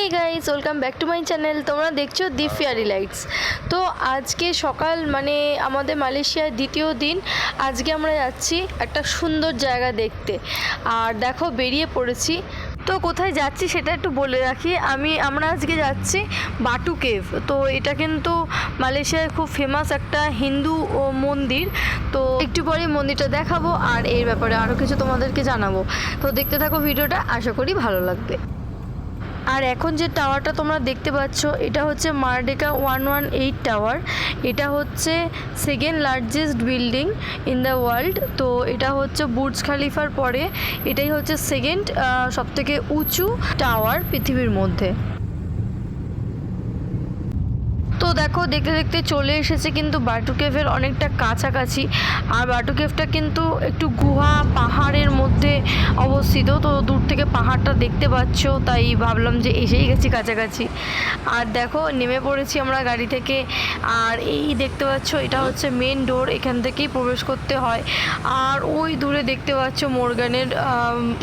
Hey guys, welcome back to my channel. তোমরা দেখছো দি fairy lights. তো আজকে সকাল মানে আমাদের মালয়েশিয়ার দ্বিতীয় দিন। আজকে আমরা যাচ্ছি একটা সুন্দর জায়গা দেখতে, আর দেখো বেরিয়ে পড়েছি। তো কোথায় যাচ্ছি সেটা একটু বলে রাখি। আমরা আজকে যাচ্ছি বাটু কেভ। তো এটা কিন্তু মালয়েশিয়ার খুব ফেমাস একটা হিন্দু মন্দির। তো একটু পরে মন্দিরটা দেখাবো আর এর ব্যাপারে আরও কিছু তোমাদেরকে জানাবো। তো দেখতে থাকো ভিডিওটা, আশা করি ভালো লাগবে। আর এখন যে টাওয়ারটা তোমরা দেখতে পাচ্ছ এটা হচ্ছে মারডেকা 118 টাওয়ার। এটা হচ্ছে second largest building in the world. তো এটা হচ্ছে বুর্জ খালিফার পরে এটাই হচ্ছে সেকেন্ড সবথেকে উঁচু টাওয়ার পৃথিবীর মধ্যে। তো দেখো দেখতে দেখতে চলে এসেছে কিন্তু বাটু কেভের অনেকটা কাছাকাছি। আর বাটু কেভটা কিন্তু একটু গুহা পাহাড়ের মধ্যে অবস্থিত। তো দূর থেকে পাহাড়টা দেখতে পাচ্ছ, তাই ভাবলাম যে এসেই গেছি কাছাকাছি। আর দেখো নেমে পড়েছি আমরা গাড়ি থেকে। আর এই দেখতে পাচ্ছ এটা হচ্ছে মেন ডোর, এখান থেকেই প্রবেশ করতে হয়। আর ওই দূরে দেখতে পাচ্ছ মোরগানের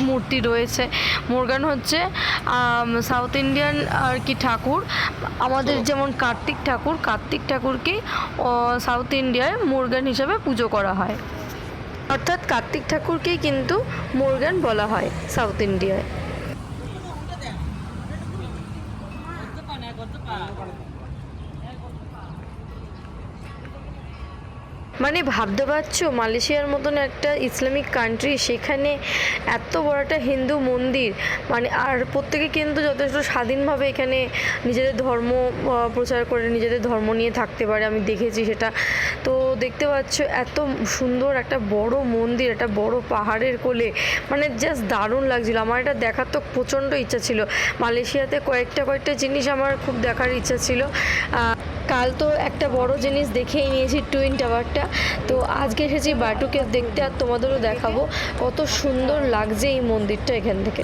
মূর্তি রয়েছে। মোরগান হচ্ছে সাউথ ইন্ডিয়ান আর কি ঠাকুর। আমাদের যেমন কার্তিক ঠাকুরকেই সাউথ ইন্ডিয়ায় মুরগান হিসাবে পুজো করা হয়। অর্থাৎ কার্তিক ঠাকুরকেই কিন্তু মুরগান বলা হয় সাউথ ইন্ডিয়ায়। মানে ভাবতে পারছো মালয়েশিয়ার মতন একটা ইসলামিক কান্ট্রি, সেখানে এত বড় একটা হিন্দু মন্দির। মানে আর প্রত্যেকে কিন্তু যথেষ্ট স্বাধীনভাবে এখানে নিজেদের ধর্ম প্রচার করে নিজেদের ধর্ম নিয়ে থাকতে পারে, আমি দেখেছি সেটা। তো দেখতে পাচ্ছ এত সুন্দর একটা বড় মন্দির, একটা বড় পাহাড়ের কোলে, মানে জাস্ট দারুণ লাগছিল। আমার এটা দেখার তো প্রচণ্ড ইচ্ছা ছিল। মালয়েশিয়াতে কয়েকটা জিনিস আমার খুব দেখার ইচ্ছা ছিল। কাল তো একটা বড় জিনিস দেখেই নিয়েছি, টুইন টাওয়ারটা। তো আজকে এসেছি বাটু কেভ দেখতে, আর তোমাদেরও দেখাবো কত সুন্দর লাগছে এই মন্দিরটা এখান থেকে।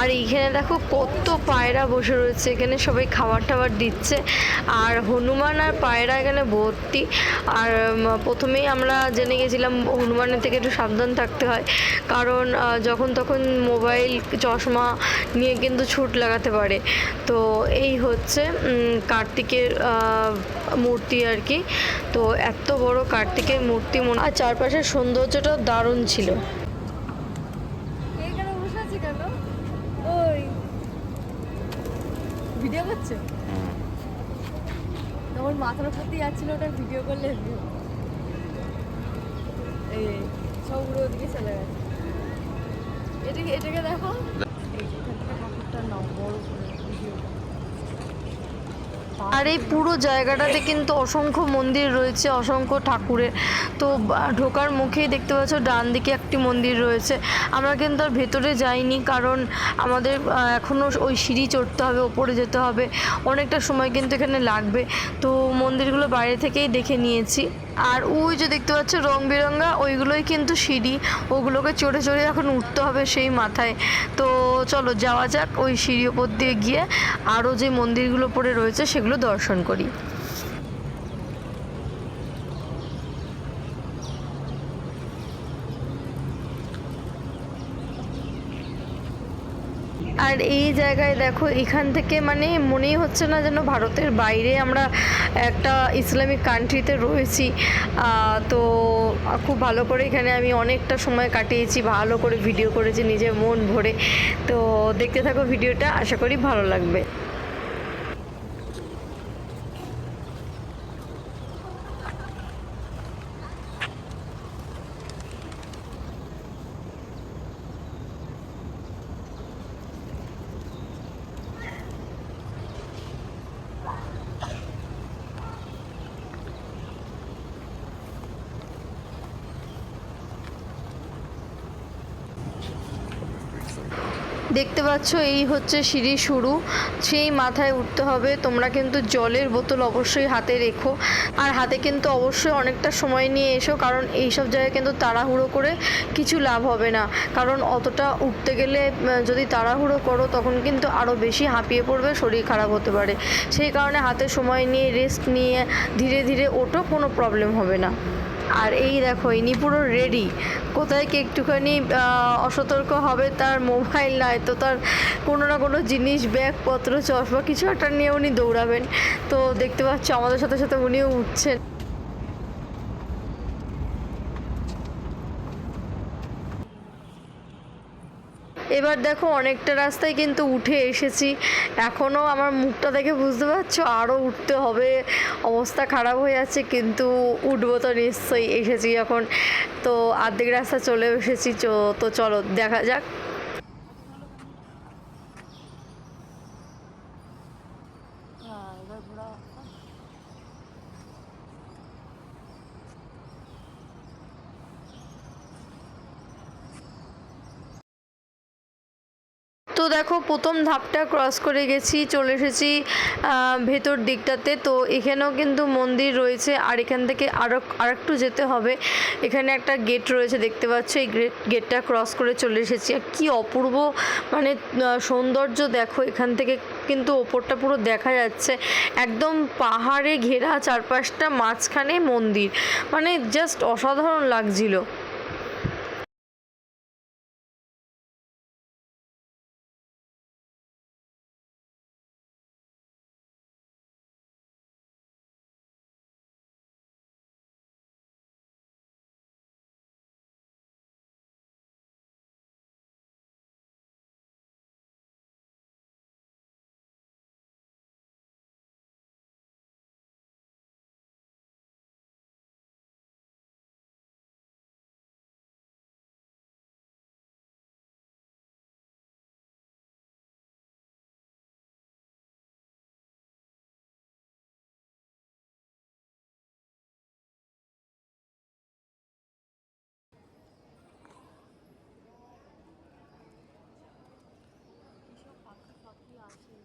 আর এইখানে দেখো কত পায়রা বসে রয়েছে, এখানে সবাই খাবার টাবার দিচ্ছে। আর হনুমান আর পায়রা এখানে ভর্তি। আর প্রথমেই আমরা জেনে গেছিলাম হনুমানের থেকে একটু সাবধান থাকতে হয়, কারণ যখন তখন মোবাইল চশমা নিয়ে কিন্তু ছুট লাগাতে পারে। তো এই হচ্ছে কার্তিকের মূর্তি আর কি। তো এত বড় কার্তিকের মূর্তি, আর চারপাশের সৌন্দর্যটা দারুণ ছিল। ভিডিও করছে, তোমার মাথার উপর দিয়ে যাচ্ছিল, ওটা ভিডিও করলে এই সব উড়ে ওদিকে চলে গেছে। এটাকে দেখো, ঠাকুরটা নাও বড় করে ভিডিও। আর এই পুরো জায়গাটাতে কিন্তু অসংখ্য মন্দির রয়েছে, অসংখ্য ঠাকুরের। তো ঢোকার মুখেই দেখতে পাচ্ছ ডান দিকে একটি মন্দির রয়েছে। আমরা কিন্তু আর ভেতরে যাইনি, কারণ আমাদের এখনও ওই সিঁড়ি চড়তে হবে, ওপরে যেতে হবে, অনেকটা সময় কিন্তু এখানে লাগবে। তো মন্দিরগুলো বাইরে থেকেই দেখে নিয়েছি। আর ওই যে দেখতে পাচ্ছ রং বেরঙা, ওইগুলোই কিন্তু সিঁড়ি, ওগুলোকে চড়ে চড়ে এখন উঠতে হবে সেই মাথায়। তো চলো যাওয়া যাক, ওই সিঁড়ি ওপর দিয়ে গিয়ে আরও যে মন্দিরগুলো পড়ে রয়েছে সেগুলো দর্শন করি। আর এই জায়গায় দেখো, এখান থেকে মানে মনেই হচ্ছে না যেন ভারতের বাইরে আমরা একটা ইসলামিক কান্ট্রিতে রয়েছি। তো খুব ভালো করে এখানে আমি অনেকটা সময় কাটিয়েছি, ভালো করে ভিডিও করেছি নিজের মন ভরে। তো দেখতে থাকো ভিডিওটা, আশা করি ভালো লাগবে। দেখতে পাচ্ছ এই হচ্ছে সিঁড়ি শুরু, সেই মাথায় উঠতে হবে। তোমরা কিন্তু জলের বোতল অবশ্যই হাতে রেখো, আর হাতে কিন্তু অবশ্যই অনেকটা সময় নিয়ে এসো, কারণ এই সব জায়গায় কিন্তু তাড়াহুড়ো করে কিছু লাভ হবে না। কারণ অতটা উঠতে গেলে যদি তাড়াহুড়ো করো তখন কিন্তু আরও বেশি হাঁপিয়ে পড়বে, শরীর খারাপ হতে পারে। সেই কারণে হাতে সময় নিয়ে রেস্ট নিয়ে ধীরে ধীরে ওঠো, কোনো প্রবলেম হবে না। আর এই দেখো ইনি পুরো রেডি, কোথায় কি একটুখানি অসতর্ক হবে, তার মোবাইল নাই তো তার কোনো না কোনো জিনিস, ব্যাগপত্র, চশমা কিছু একটা নিয়ে উনি দৌড়াবেন। তো দেখতে পাচ্ছ আমাদের সাথে সাথে উনিও উঠছেন। এবার দেখো অনেকটা রাস্তায় কিন্তু উঠে এসেছি, এখনও আমার মুখটা দেখে বুঝতে পারছো আরও উঠতে হবে, অবস্থা খারাপ হয়ে যাচ্ছে, কিন্তু উঠবো তো নিশ্চয়ই, এসেছি যখন। তো অর্ধেক রাস্তা চলে এসেছি, তো চলো দেখা যাক। হ্যাঁ, এবার ঘোরা। তো দেখো প্রথম ধাপটা ক্রস করে গেছি, চলে এসেছি ভেতর দিকটাতে। তো এখানেও কিন্তু মন্দির রয়েছে, আর এখান থেকে আরেকটু যেতে হবে। এখানে একটা গেট রয়েছে দেখতে পাচ্ছ, এই গেটটা ক্রস করে চলে এসেছি। আর কি অপূর্ব মানে সৌন্দর্য দেখো, এখান থেকে কিন্তু ওপরটা পুরো দেখা যাচ্ছে, একদম পাহাড়ে ঘেরা, চারপাশটা, মাঝখানে মন্দির, মানে জাস্ট অসাধারণ লাগছিল।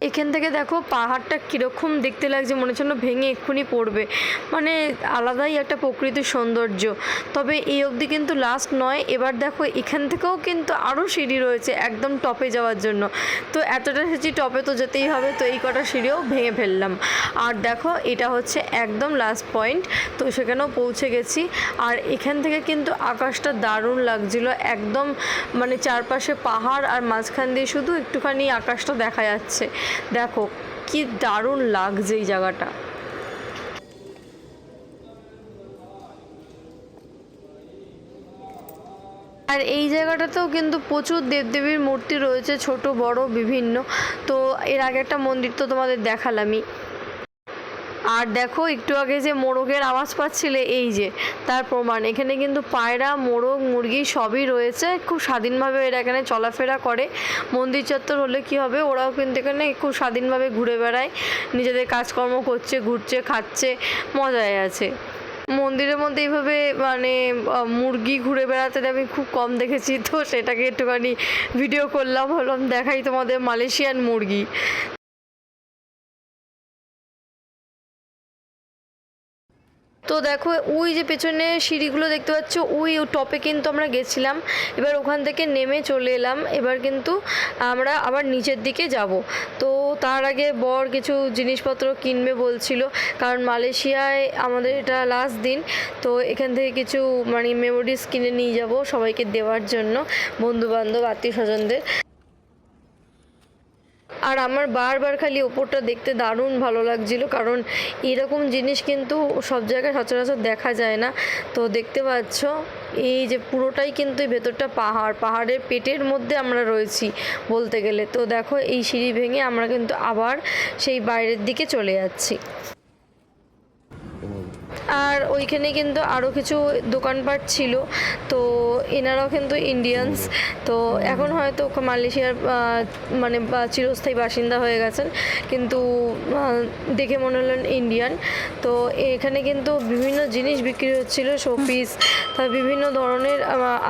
এখান থেকে দেখো পাহাড়টা কীরকম দেখতে লাগছে, মনে হচ্ছে না ভেঙে এক্ষুনি পড়বে, মানে আলাদাই একটা প্রকৃতির সৌন্দর্য। তবে এই অবধি কিন্তু লাস্ট নয়, এবার দেখো এখান থেকেও কিন্তু আরও সিঁড়ি রয়েছে একদম টপে যাওয়ার জন্য। তো এতটা এসেছি টপে, তো যেতেই হবে, তো এই কটা সিঁড়িও ভেঙে ফেললাম। আর দেখো এটা হচ্ছে একদম লাস্ট পয়েন্ট, তো সেখানেও পৌঁছে গেছি। আর এখান থেকে কিন্তু আকাশটা দারুণ লাগছিল, একদম মানে চারপাশে পাহাড়, আর মাঝখান দিয়ে শুধু একটুখানি আকাশটা দেখা যাচ্ছে। দেখো কি দারুণ লাগছে এই জায়গাটা। আর এই জায়গাটাতেও কিন্তু প্রচুর দেবদেবীর মূর্তি রয়েছে, ছোট বড় বিভিন্ন। তো এর আগে একটা মন্দির তো তোমাদের দেখালামই। আর দেখো একটু আগে যে মোরগের আওয়াজ পাচ্ছিলে, এই যে তার প্রমাণ। এখানে কিন্তু পায়রা, মোরগ, মুরগি সবই রয়েছে, খুব স্বাধীনভাবে এরা এখানে চলাফেরা করে। মন্দির চত্বর হলে কি হবে, ওরাও কিন্তু এখানে খুব স্বাধীনভাবে ঘুরে বেড়ায়, নিজেদের কাজকর্ম করছে, ঘুরছে, খাচ্ছে, মজায় আছে। মন্দিরের মধ্যে এইভাবে মানে মুরগি ঘুরে বেড়াতে আমি খুব কম দেখেছি, তো সেটাকে একটুখানি ভিডিও করলাম, হলাম দেখাই তোমাদের মালয়েশিয়ান মুরগি। তো দেখো ওই যে পেছনে সিঁড়িগুলো দেখতে পাচ্ছ, ওই টপে কিন্তু আমরা গেছিলাম, এবার ওখান থেকে নেমে চলে এলাম। এবার কিন্তু আমরা আবার নিচের দিকে যাব। তো তার আগে বর কিছু জিনিসপত্র কিনবে বলছিল, কারণ মালয়েশিয়ায় আমাদের এটা লাস্ট দিন। তো এখান থেকে কিছু মানে মেমোরিজ কিনে নিয়ে যাব সবাইকে দেওয়ার জন্য, বন্ধুবান্ধব, আত্মীয় স্বজনদের। আর আমার বারবার খালি ওপরটা দেখতে দারুণ ভালো লাগছিল, কারণ এরকম জিনিস কিন্তু সব জায়গায় সচরাচর দেখা যায় না। তো দেখতে পাচ্ছ এই যে পুরোটাই কিন্তু এই ভেতরটা পাহাড়, পাহাড়ের পেটের মধ্যে আমরা রয়েছি বলতে গেলে। তো দেখো এই সিঁড়ি ভেঙে আমরা কিন্তু আবার সেই বাইরের দিকে চলে যাচ্ছি। আর ওইখানে কিন্তু আরও কিছু দোকানপাট ছিল। তো এনারাও কিন্তু ইন্ডিয়ানস, তো এখন হয়তো মালয়েশিয়ার মানে চিরস্থায়ী বাসিন্দা হয়ে গেছেন, কিন্তু দেখে মনে হলেন ইন্ডিয়ান। তো এখানে কিন্তু বিভিন্ন জিনিস বিক্রি হচ্ছিল, শোপিস, তার বিভিন্ন ধরনের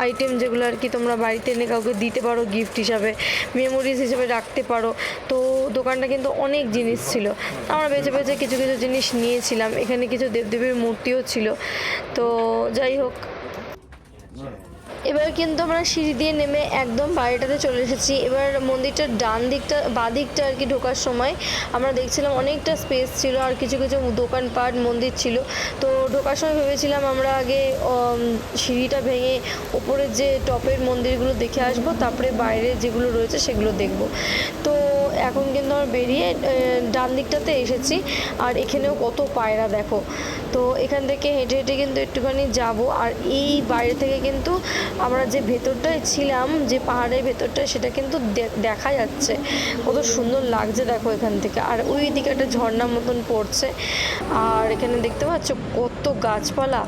আইটেম যেগুলো আর কি তোমরা বাড়িতে এনে কাউকে দিতে পারো গিফট হিসাবে, মেমোরিজ হিসেবে রাখতে পারো। তো দোকানটা কিন্তু অনেক জিনিস ছিল, আমরা বেছে বেছে কিছু কিছু জিনিস নিয়েছিলাম। এখানে কিছু দেবদেবীর মূর্তিও ছিল। তো যাই হোক, এবার কিন্তু আমরা সিঁড়ি দিয়ে নেমে একদম বাইরেটাতে চলে এসেছি। এবার মন্দিরটার ডান দিকটা বাঁ দিকটা আর কি ঢোকার সময় আমরা দেখছিলাম অনেকটা স্পেস ছিল আর কিছু কিছু দোকানপাট মন্দির ছিল। তো ঢোকার সময় ভেবেছিলাম আমরা আগে সিঁড়িটা ভেঙে ওপরের যে টপের মন্দিরগুলো দেখে আসবো, তারপরে বাইরে যেগুলো রয়েছে সেগুলো দেখব। তো এখন কিন্তু আমরা বেরিয়ে ডান দিকটাতে এসেছি, আর এখানেও কত পায়রা দেখো। তো এখান থেকে হেঁটে হেঁটে কিন্তু একটুখানি যাব, আর এই বাইরে থেকে কিন্তু আমরা যে ভেতরটায় ছিলাম, যে পাহাড়ের ভেতরটা, সেটা কিন্তু দেখা যাচ্ছে, কত সুন্দর লাগছে দেখো এখান থেকে। আর ওই দিকে একটা ঝর্ণার মতন পড়ছে, আর এখানে দেখতে পাচ্ছ কত গাছপালা।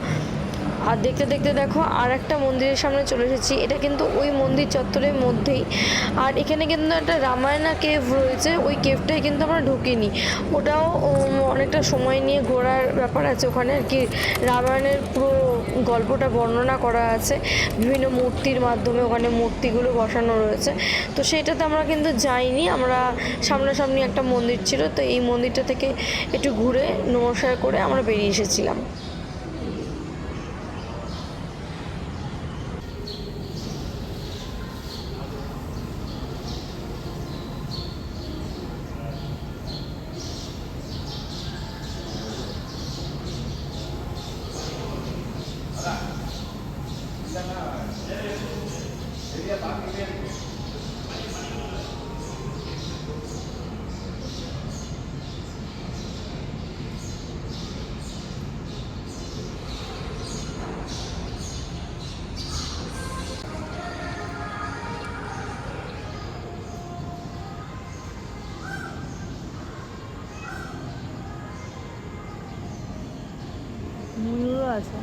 আর দেখতে দেখতে দেখো আর একটা মন্দিরের সামনে চলে এসেছি। এটা কিন্তু ওই মন্দির চত্বরের মধ্যেই। আর এখানে কিন্তু একটা রামায়ণা কেভ রয়েছে, ওই কেভটাই কিন্তু আমরা ঢুকিনি, ওটাও অনেকটা সময় নিয়ে ঘোরার ব্যাপার আছে ওখানে আর কি। রামায়ণের পুরো গল্পটা বর্ণনা করা আছে বিভিন্ন মূর্তির মাধ্যমে, ওখানে মূর্তিগুলো বসানো রয়েছে। তো সেটাতে আমরা কিন্তু যাইনি, আমরা সামনাসামনি একটা মন্দির ছিল, তো এই মন্দিরটা থেকে একটু ঘুরে নমস্কার করে আমরা বেরিয়ে এসেছিলাম। ময়ূরও আছে,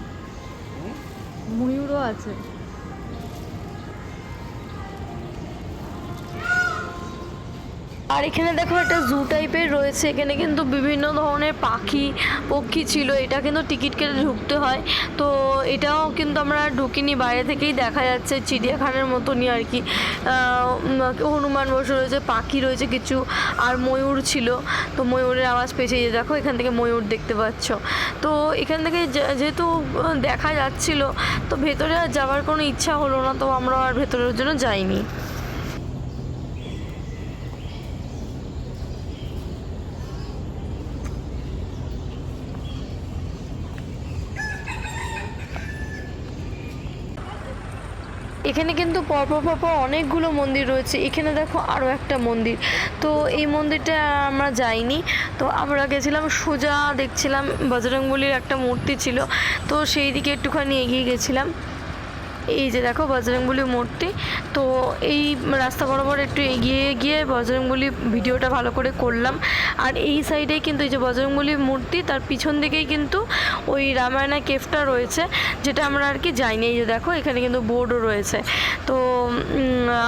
ময়ূরও আছে। আর এখানে দেখো একটা জু টাইপের রয়েছে, এখানে কিন্তু বিভিন্ন ধরনের পক্ষী ছিল। এটা কিন্তু টিকিট কেটে ঢুকতে হয়, তো এটাও কিন্তু আমরা ঢুকিনি, বাইরে থেকেই দেখা যাচ্ছে চিড়িয়াখানার মতনই আর কি। হনুমান বসে রয়েছে, পাখি রয়েছে কিছু, আর ময়ূর ছিল। তো ময়ূরের আওয়াজ পেয়েছে, যে দেখো এখান থেকে ময়ূর দেখতে পাচ্ছ। তো এখান থেকে যেহেতু দেখা যাচ্ছিল, তো ভেতরে আর যাওয়ার কোনো ইচ্ছা হলো না, তো আমরা আর ভেতরের জন্য যাইনি। এখানে কিন্তু পরপর অনেকগুলো মন্দির রয়েছে। এখানে দেখো আরও একটা মন্দির, তো এই মন্দিরটা আমরা যাইনি। তো আমরা গেছিলাম সোজা, দেখছিলাম বজরংবলীর একটা মূর্তি ছিল, তো সেই দিকে একটুখানি এগিয়ে গেছিলাম। এই যে দেখো বজরংবলী মূর্তি। তো এই রাস্তা বরাবর একটু এগিয়ে গিয়ে বজরংবলী ভিডিওটা ভালো করে করলাম। আর এই সাইডেই কিন্তু এই যে বজরংবলী মূর্তি, তার পিছন দিকেই কিন্তু ওই রামায়ণা কেভটা রয়েছে, যেটা আমরা আর কি যাইনি। এই যে দেখো এখানে কিন্তু বোর্ডও রয়েছে, তো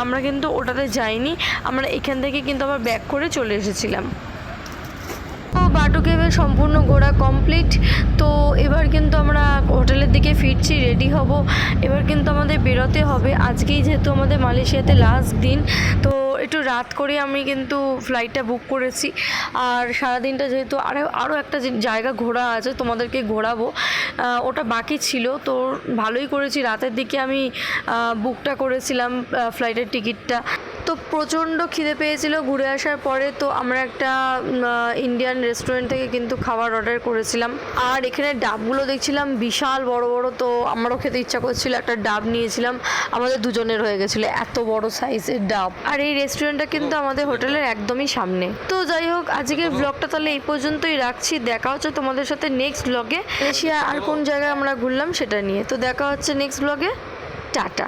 আমরা কিন্তু ওটাতে যাইনি, আমরা এখান থেকে কিন্তু আবার ব্যাক করে চলে এসেছিলাম। বাটু কেভের সম্পূর্ণ ঘোরা কমপ্লিট। তো এবার কিন্তু আমরা হোটেলের দিকে ফিরছি, রেডি হব। এবার কিন্তু আমাদের বেরোতে হবে, আজকেই যেহেতু আমাদের মালয়েশিয়াতে লাস্ট দিন, তো একটু রাত করে আমি কিন্তু ফ্লাইটটা বুক করেছি। আর সারাদিনটা যেহেতু আরও একটা জায়গা ঘোরা আছে, তোমাদেরকে ঘোরাবো, ওটা বাকি ছিল। তো ভালোই করেছি, রাতের দিকে আমি বুকটা করেছিলাম ফ্লাইটের টিকিটটা। তো প্রচণ্ড খিদে পেয়েছিল ঘুরে আসার পরে, তো আমরা একটা ইন্ডিয়ান রেস্টুরেন্ট থেকে কিন্তু খাবার অর্ডার করেছিলাম। আর এখানে ডাবগুলো দেখছিলাম বিশাল বড় বড়, তো আমারও খেতে ইচ্ছা করছিল, একটা ডাব নিয়েছিলাম, আমাদের দুজনের হয়ে গেছিলো এত বড় সাইজের ডাব। আর এই রেস্টুরেন্টটা কিন্তু আমাদের হোটেলের একদমই সামনে। তো যাই হোক, আজকের ব্লগটা তাহলে এই পর্যন্তই রাখছি। দেখা হচ্ছে তোমাদের সাথে নেক্সট ব্লগে, এশিয়া আর কোন জায়গায় আমরা ঘুরলাম সেটা নিয়ে। তো দেখা হচ্ছে নেক্সট ব্লগে, টাটা।